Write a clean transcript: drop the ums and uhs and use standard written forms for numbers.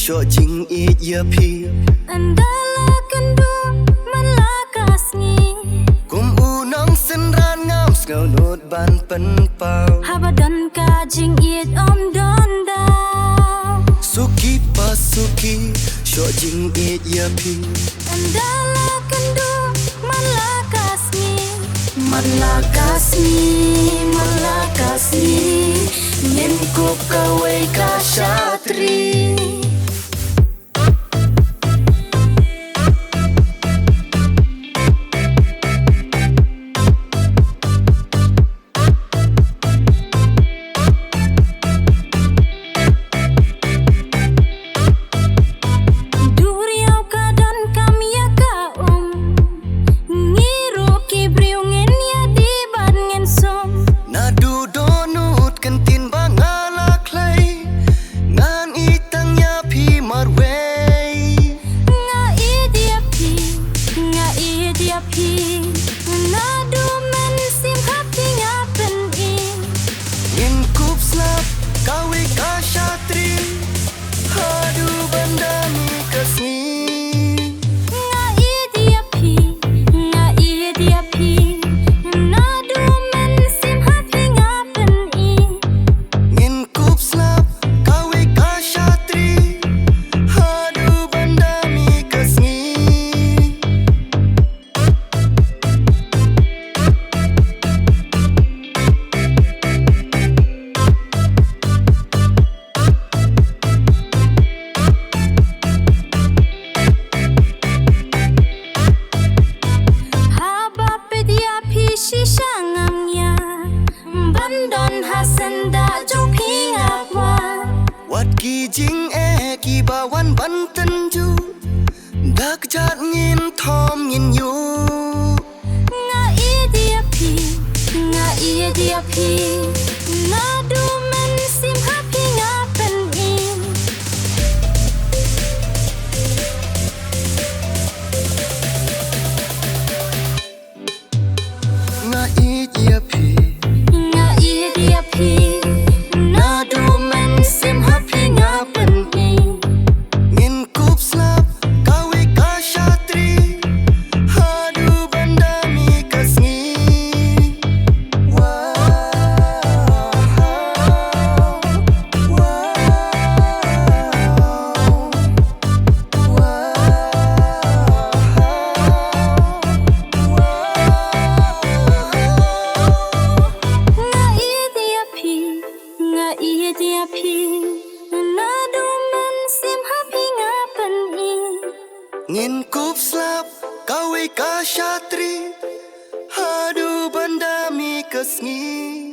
Syok jing it ya pi Andala kendu malakasni Kum unang senran ngam Skau not ban pen pau Habadan ka jing it om don dao Suki pasuki Syok jing it ya pi Andala kendu malakasni Malakasni Nyen kup kawai ka syatri Kawi ka syatri Hadu benda mi kesni Nga iya dia pi Nadu men sim happy ngapen i Ngin kup slap Kawi ka syatri Hadu benda mi kesni Wat ki jing ki bawan ban ten ju Dak jat ngin thom ngin yu Nga iya dia pi Nadu men sim happy ngapen i Nga iya pi Nga iya dia pi Nadu men sim happy ngapen i Ngin kup slap Kawi ka syatri Hadu benda mi kesni Nga iya dia pi Nadu men sim happy ngapen i Ngin kup slap Kawi ka syatri Hadu benda mi kesni